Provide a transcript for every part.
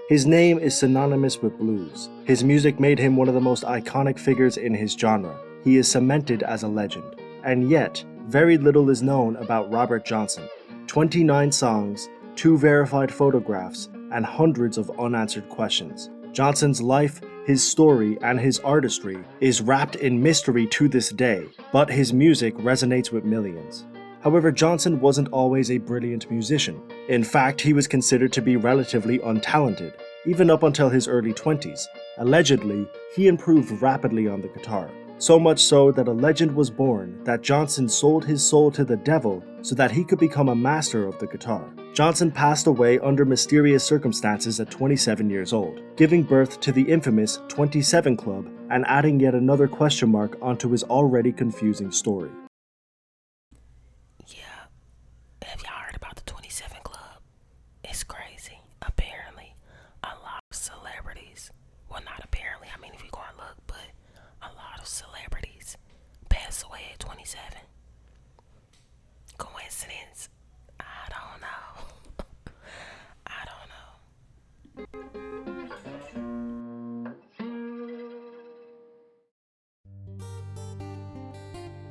His name is synonymous with blues. His music made him one of the most iconic figures in his genre. He is cemented as a legend. And yet, very little is known about Robert Johnson. 29 songs, 2 verified photographs, and hundreds of unanswered questions. Johnson's life, his story, and his artistry is wrapped in mystery to this day, but his music resonates with millions. However, Johnson wasn't always a brilliant musician. In fact, he was considered to be relatively untalented, even up until his early 20s. Allegedly, he improved rapidly on the guitar. So much so that a legend was born that Johnson sold his soul to the devil so that he could become a master of the guitar. Johnson passed away under mysterious circumstances at 27 years old, giving birth to the infamous 27 Club and adding yet another question mark onto his already confusing story. Yeah, have y'all heard about the 27 Club? It's crazy. Apparently, a lot of celebrities, well, not apparently, I mean, if you go and look, but a lot of celebrities pass away at 27. Coincidence? I don't know. I don't know.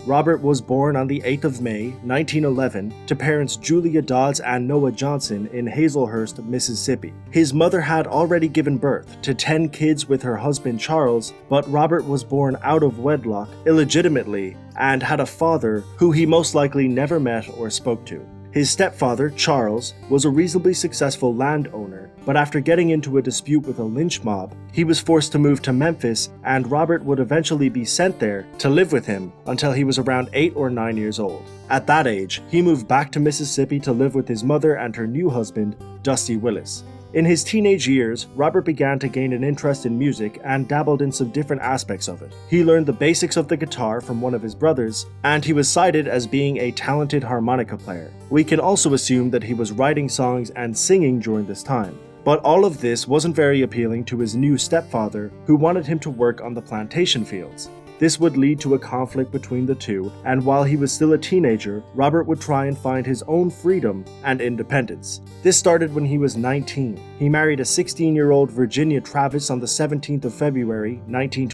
Robert was born on the 8th of May, 1911, to parents Julia Dodds and Noah Johnson in Hazelhurst, Mississippi. His mother had already given birth to 10 kids with her husband Charles, but Robert was born out of wedlock, illegitimately, and had a father who he most likely never met or spoke to. His stepfather, Charles, was a reasonably successful landowner, but after getting into a dispute with a lynch mob, he was forced to move to Memphis, and Robert would eventually be sent there to live with him until he was around 8 or 9 years old. At that age, he moved back to Mississippi to live with his mother and her new husband, Dusty Willis. In his teenage years, Robert began to gain an interest in music and dabbled in some different aspects of it. He learned the basics of the guitar from one of his brothers, and he was cited as being a talented harmonica player. We can also assume that he was writing songs and singing during this time. But all of this wasn't very appealing to his new stepfather, who wanted him to work on the plantation fields. This would lead to a conflict between the two, and while he was still a teenager, Robert would try and find his own freedom and independence. This started when he was 19. He married a 16-year-old Virginia Travis on the 17th of February, 1920.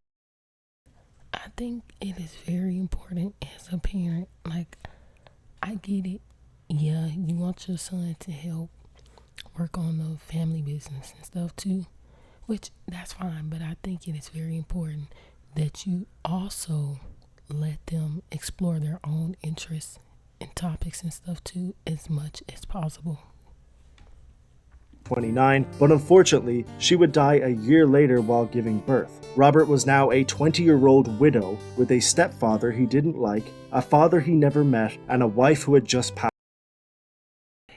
I think it is very important as a parent. Like, I get it. Yeah, you want your son to help work on the family business and stuff too, which that's fine, but I think it is very important that you also let them explore their own interests and topics and stuff too as much as possible. 29, but unfortunately, she would die a year later while giving birth. Robert was now a 20-year-old widow with a stepfather he didn't like, a father he never met, and a wife who had just passed.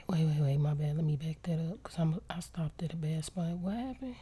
Wait, my bad. Let me back that up because I stopped at a bad spot. What happened?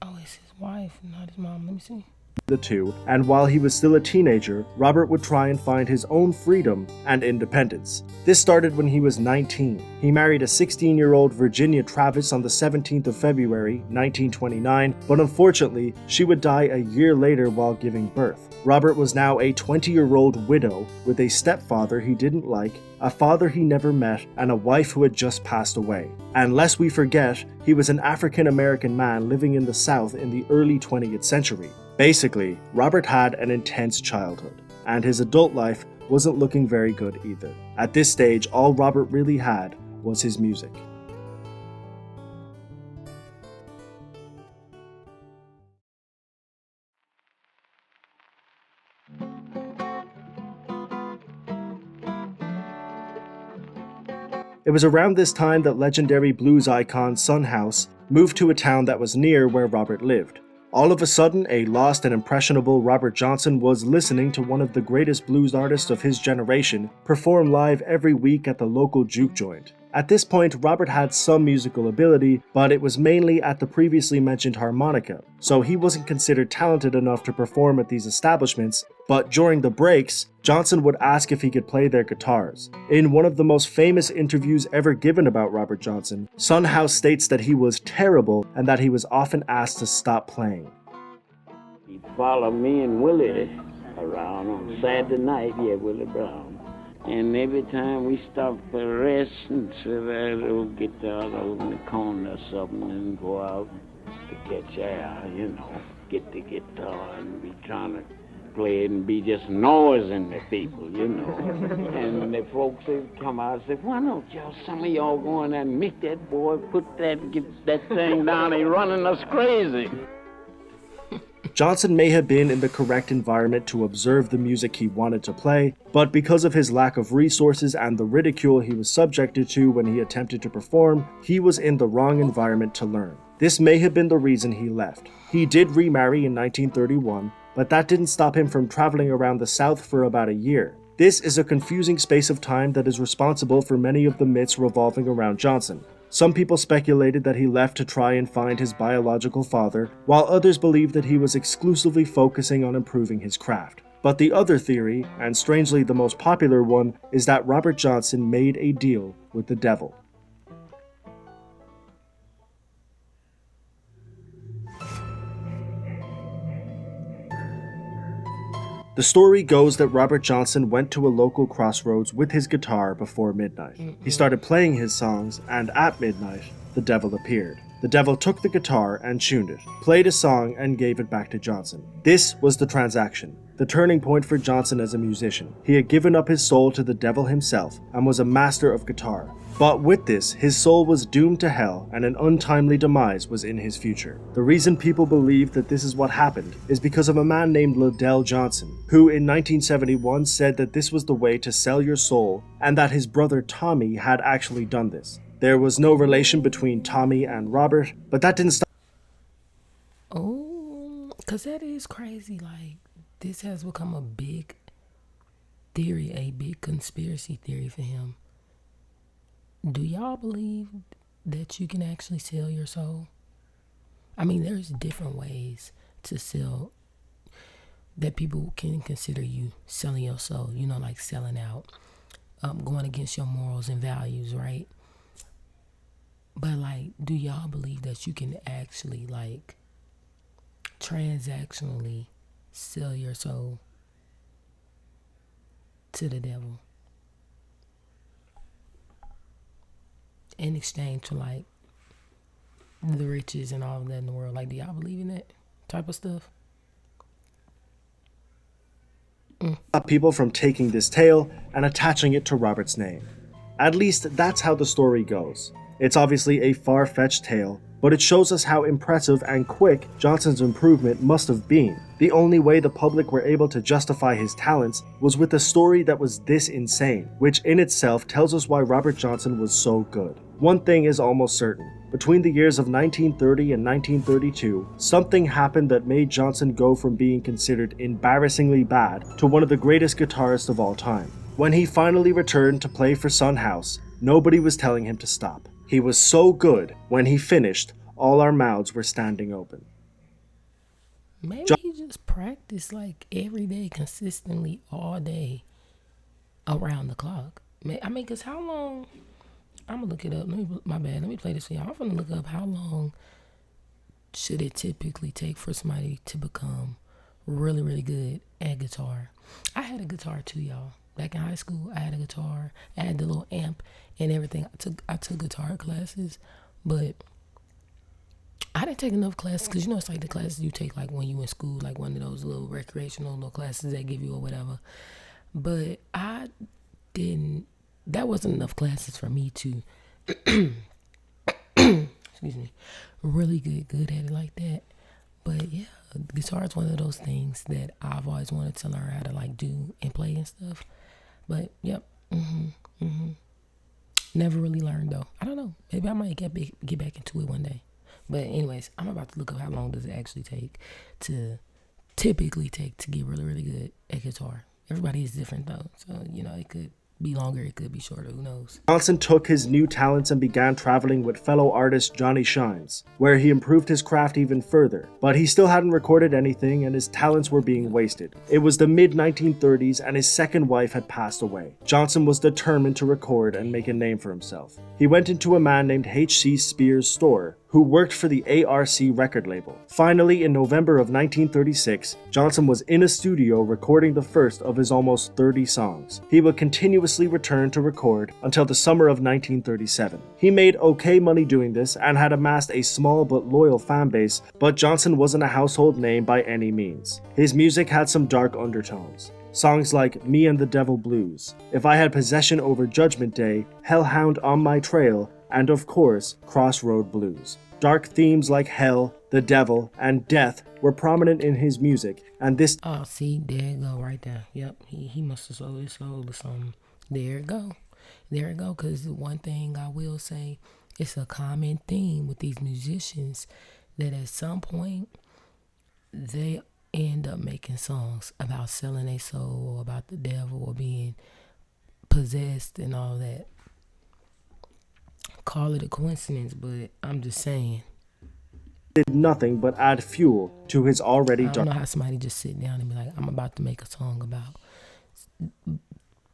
Oh, it's his wife, not his mom. Let me see. The two, and while he was still a teenager, Robert would try and find his own freedom and independence. This started when he was 19. He married a 16-year-old Virginia Travis on the 17th of February, 1929, but unfortunately, she would die a year later while giving birth. Robert was now a 20-year-old widow with a stepfather he didn't like, a father he never met, and a wife who had just passed away. And lest we forget, he was an African-American man living in the South in the early 20th century. Basically, Robert had an intense childhood, and his adult life wasn't looking very good either. At this stage, all Robert really had was his music. It was around this time that legendary blues icon Son House moved to a town that was near where Robert lived. All of a sudden, a lost and impressionable Robert Johnson was listening to one of the greatest blues artists of his generation perform live every week at the local juke joint. At this point, Robert had some musical ability, but it was mainly at the previously mentioned harmonica, so he wasn't considered talented enough to perform at these establishments, but during the breaks, Johnson would ask if he could play their guitars. In one of the most famous interviews ever given about Robert Johnson, Son House states that he was terrible and that he was often asked to stop playing. He'd follow me and Willie around on Saturday night, Willie Brown. And every time we stopped for rest and sit at a little guitar over in the corner or something and go out to catch air, get the guitar and be trying to play it and be just noising the people. And the folks would come out and say, why don't some of y'all go in there and make that boy get that thing down, he's running us crazy. Johnson may have been in the correct environment to observe the music he wanted to play, but because of his lack of resources and the ridicule he was subjected to when he attempted to perform, he was in the wrong environment to learn. This may have been the reason he left. He did remarry in 1931, but that didn't stop him from traveling around the South for about a year. This is a confusing space of time that is responsible for many of the myths revolving around Johnson. Some people speculated that he left to try and find his biological father, while others believed that he was exclusively focusing on improving his craft. But the other theory, and strangely the most popular one, is that Robert Johnson made a deal with the devil. The story goes that Robert Johnson went to a local crossroads with his guitar before midnight. He started playing his songs, and at midnight, the devil appeared. The devil took the guitar and tuned it, played a song, and gave it back to Johnson. This was the transaction, the turning point for Johnson as a musician. He had given up his soul to the devil himself and was a master of guitar. But with this, his soul was doomed to hell and an untimely demise was in his future. The reason people believe that this is what happened is because of a man named Liddell Johnson, who in 1971 said that this was the way to sell your soul and that his brother Tommy had actually done this. There was no relation between Tommy and Robert, but that didn't stop. Oh, because that is crazy. Like, this has become a big theory, a big conspiracy theory for him. Do y'all believe that you can actually sell your soul? I mean, there's different ways to sell, that people can consider you selling your soul, like selling out, going against your morals and values, right? But like, do y'all believe that you can actually like transactionally sell your soul to the devil in exchange for like the riches and all of that in the world? Like, do y'all believe in that type of stuff? Stop people from taking this tale and attaching it to Robert's name. At least that's how the story goes. It's obviously a far-fetched tale, but it shows us how impressive and quick Johnson's improvement must have been. The only way the public were able to justify his talents was with a story that was this insane, which in itself tells us why Robert Johnson was so good. One thing is almost certain. Between the years of 1930 and 1932, something happened that made Johnson go from being considered embarrassingly bad to one of the greatest guitarists of all time. When he finally returned to play for Son House, nobody was telling him to stop. He was so good, when he finished, all our mouths were standing open. Maybe he just practiced like every day, consistently, all day, around the clock. I mean, because how long, I'm going to look it up. Let me play this for y'all. I'm going to look up how long should it typically take for somebody to become really, really good at guitar. I had a guitar too, y'all. Back in high school, I had a guitar. I had the little amp and everything. I took guitar classes, but I didn't take enough classes because it's like the classes you take like when you in school, like one of those little recreational little classes they give you or whatever. But I didn't. That wasn't enough classes for me to, excuse me, really good at it like that. But yeah, guitar is one of those things that I've always wanted to learn how to like do and play and stuff. But yep, never really learned though. I don't know. Maybe I might get back into it one day. But anyways, I'm about to look up how long does it actually typically take to get really, really good at guitar. Everybody is different though, so it could be longer, it could be shorter, who knows. Johnson took his new talents and began traveling with fellow artist Johnny Shines, where he improved his craft even further, but he still hadn't recorded anything and his talents were being wasted. It was the mid-1930s and his second wife had passed away. Johnson was determined to record and make a name for himself. He went into a man named H.C. Spears' store, who worked for the ARC record label. Finally, in November of 1936, Johnson was in a studio recording the first of his almost 30 songs. He would continuously return to record until the summer of 1937. He made okay money doing this and had amassed a small but loyal fan base, but Johnson wasn't a household name by any means. His music had some dark undertones. Songs like Me and the Devil Blues, If I Had Possession Over Judgment Day, Hellhound on My Trail, and of course, Crossroad Blues. Dark themes like hell, the devil, and death were prominent in his music, and this— Oh, see, there you go, right there. Yep, he must have sold his soul or something. There it go. There it go, because one thing I will say, it's a common theme with these musicians that at some point, they end up making songs about selling their soul or about the devil or being possessed and all that. Call it a coincidence, but I'm just saying. did nothing but add fuel to his already I dark— don't know how somebody just sit down and be like, I'm about to make a song about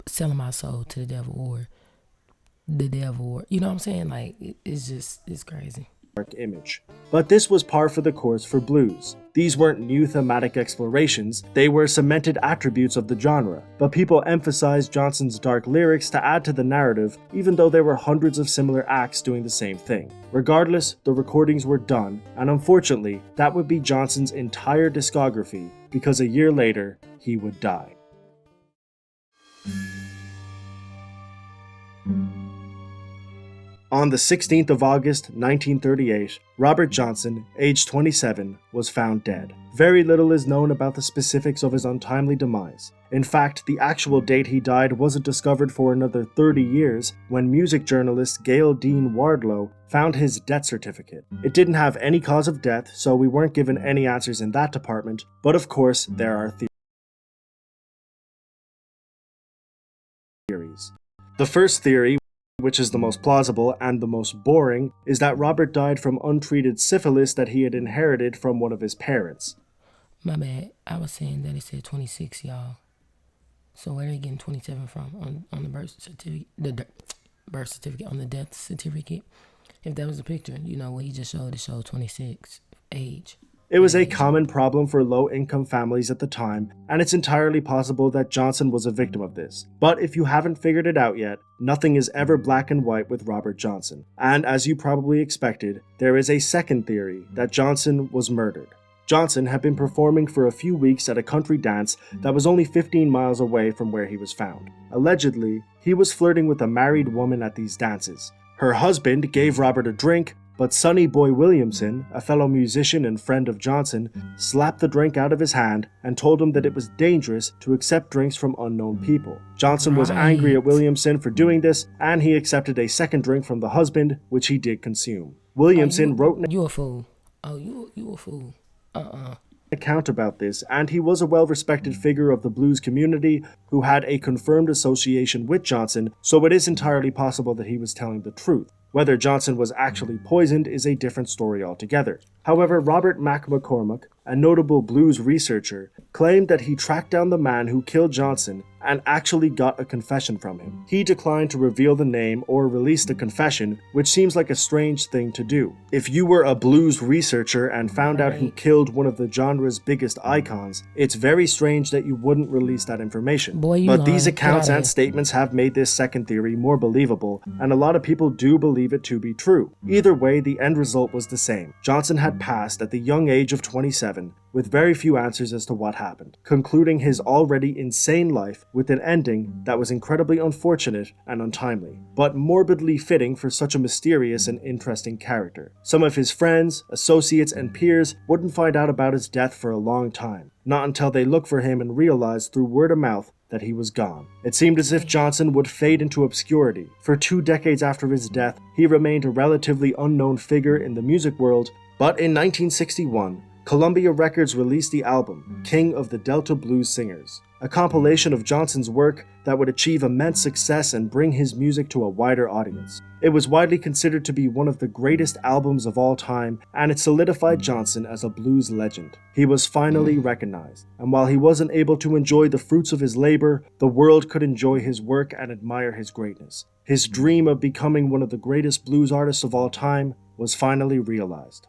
selling my soul to the devil or the devil, or, you know what I'm saying? Like, it's crazy. image. But this was par for the course for blues. These weren't new thematic explorations, they were cemented attributes of the genre, but people emphasized Johnson's dark lyrics to add to the narrative, even though there were hundreds of similar acts doing the same thing. Regardless, the recordings were done, and unfortunately, that would be Johnson's entire discography, because a year later, he would die. On the 16th of August, 1938, Robert Johnson, aged 27, was found dead. Very little is known about the specifics of his untimely demise. In fact, the actual date he died wasn't discovered for another 30 years when music journalist Gail Dean Wardlow found his death certificate. It didn't have any cause of death, so we weren't given any answers in that department, but of course, there are theories. The first theory, which is the most plausible and the most boring, is that Robert died from untreated syphilis that he had inherited from one of his parents. My bad. I was saying that it said 26, y'all. So where are they getting 27 from on the birth certificate? The birth certificate, on the death certificate? If that was a picture, you know, what he just showed, it showed 26 age. It was a common problem for low-income families at the time, and it's entirely possible that Johnson was a victim of this. But if you haven't figured it out yet, nothing is ever black and white with Robert Johnson. And as you probably expected, there is a second theory that Johnson was murdered. Johnson had been performing for a few weeks at a country dance that was only 15 miles away from where he was found. Allegedly, he was flirting with a married woman at these dances. Her husband gave Robert a drink, but Sonny Boy Williamson, a fellow musician and friend of Johnson, slapped the drink out of his hand and told him that it was dangerous to accept drinks from unknown people. Johnson was angry at Williamson for doing this, and he accepted a second drink from the husband, which he did consume. Williamson wrote You a fool. Oh, you a fool. Account about this, and he was a well-respected figure of the blues community who had a confirmed association with Johnson, so it is entirely possible that he was telling the truth. Whether Johnson was actually poisoned is a different story altogether. However, Robert Mac McCormack, a notable blues researcher, claimed that he tracked down the man who killed Johnson and actually got a confession from him. He declined to reveal the name or release the confession, which seems like a strange thing to do. If you were a blues researcher and found out who killed one of the genre's biggest icons, it's very strange that you wouldn't release that information. But these accounts and statements have made this second theory more believable, and a lot of people do believe it to be true. Either way, the end result was the same. Johnson had passed at the young age of 27, with very few answers as to what happened, concluding his already insane life with an ending that was incredibly unfortunate and untimely, but morbidly fitting for such a mysterious and interesting character. Some of his friends, associates, and peers wouldn't find out about his death for a long time, not until they looked for him and realized through word of mouth that he was gone. It seemed as if Johnson would fade into obscurity. For 2 decades after his death, he remained a relatively unknown figure in the music world, but in 1961, Columbia Records released the album, King of the Delta Blues Singers, a compilation of Johnson's work that would achieve immense success and bring his music to a wider audience. It was widely considered to be one of the greatest albums of all time, and it solidified Johnson as a blues legend. He was finally recognized, and while he wasn't able to enjoy the fruits of his labor, the world could enjoy his work and admire his greatness. His dream of becoming one of the greatest blues artists of all time was finally realized.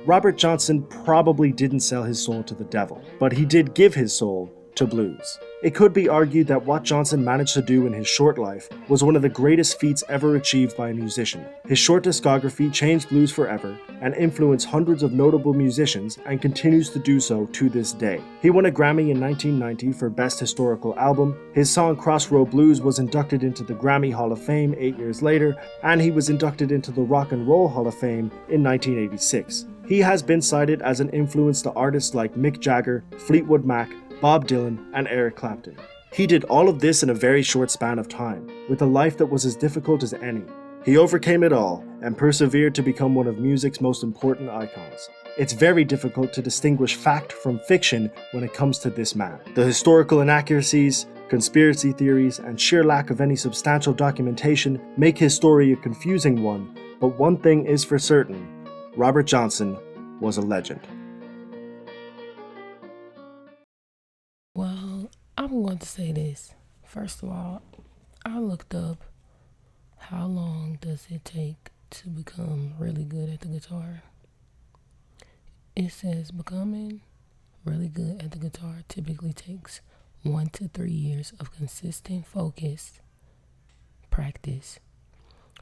Robert Johnson probably didn't sell his soul to the devil, but he did give his soul to blues. It could be argued that what Johnson managed to do in his short life was one of the greatest feats ever achieved by a musician. His short discography changed blues forever and influenced hundreds of notable musicians and continues to do so to this day. He won a Grammy in 1990 for Best Historical Album. His song Crossroad Blues was inducted into the Grammy Hall of Fame 8 years later, and he was inducted into the Rock and Roll Hall of Fame in 1986. He has been cited as an influence to artists like Mick Jagger, Fleetwood Mac, Bob Dylan, and Eric Clapton. He did all of this in a very short span of time, with a life that was as difficult as any. He overcame it all and persevered to become one of music's most important icons. It's very difficult to distinguish fact from fiction when it comes to this man. The historical inaccuracies, conspiracy theories, and sheer lack of any substantial documentation make his story a confusing one, but one thing is for certain: Robert Johnson was a legend. Well, I'm going to say this. First of all, I looked up how long does it take to become really good at the guitar. It says becoming really good at the guitar typically takes 1 to 3 years of consistent focus, practice.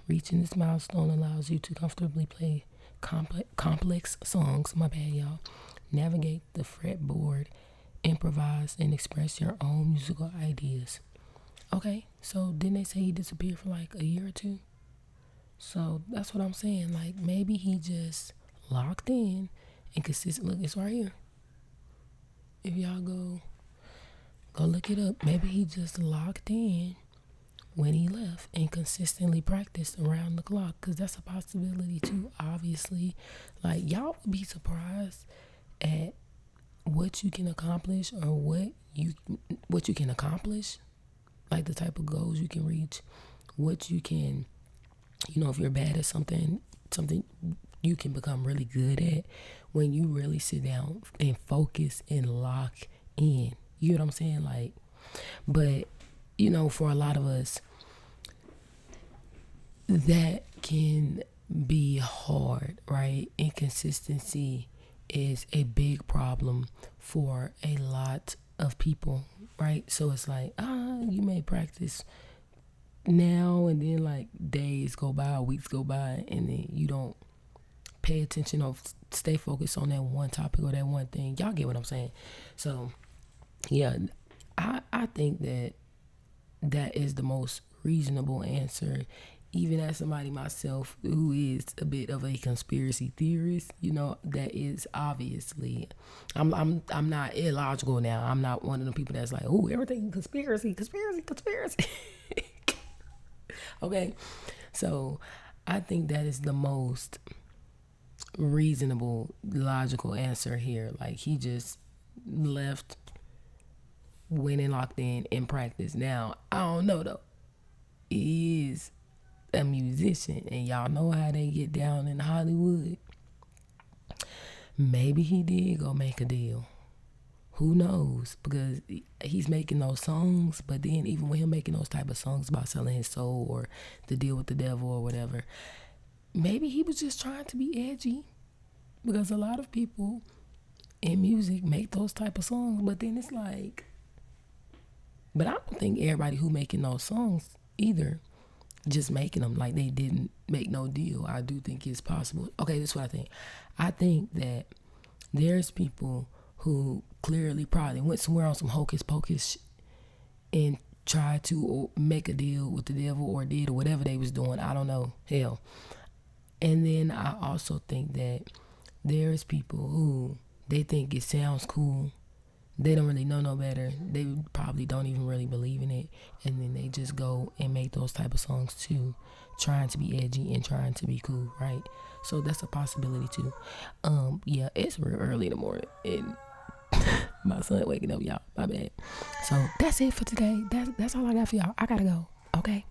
Reaching this milestone allows you to comfortably play complex songs, my bad y'all, navigate the fretboard, improvise, and express your own musical ideas. Okay, so didn't they say he disappeared for like a year or two? So that's what I'm saying. Like, maybe he just locked in and consistent. Look, it's right here. If y'all go look it up. Maybe he just locked in when he left and consistently practiced around the clock, because that's a possibility too. Obviously, like, y'all would be surprised at what you can accomplish, or what you can accomplish, like the type of goals you can reach, what you can, if you're bad at something you can become really good at when you really sit down and focus and lock in. You know what I'm saying? Like, but for a lot of us, that can be hard, right? Inconsistency is a big problem for a lot of people, right? So it's like, you may practice now, and then like days go by, weeks go by, and then you don't pay attention or stay focused on that one topic or that one thing. Y'all get what I'm saying? So yeah, I think that is the most reasonable answer. Even as somebody myself who is a bit of a conspiracy theorist, that is obviously, I'm not illogical now. I'm not one of the people that's like, oh, everything conspiracy. Okay, so I think that is the most reasonable, logical answer here. Like, he just left, went and locked in and practiced. Now, I don't know though. He is a musician, and y'all know how they get down in Hollywood. Maybe he did go make a deal. Who knows? Because he's making those songs, but then even when him making those type of songs about selling his soul or the deal with the devil or whatever, maybe he was just trying to be edgy, because a lot of people in music make those type of songs, but then it's like, but I don't think everybody who making those songs either just making them, like they didn't make no deal. I do think it's possible. Okay, this is what I think. I think that there's people who clearly probably went somewhere on some hocus pocus and tried to make a deal with the devil, or did, or whatever they was doing. I don't know. Hell. And then I also think that there's people who they think it sounds cool. They don't really know no better. They probably don't even really believe in it. And then they just go and make those type of songs too, trying to be edgy and trying to be cool, right? So that's a possibility too. Yeah, it's real early in the morning and my son waking up, y'all. My bad. So that's it for today. That's all I got for y'all. I gotta go. Okay.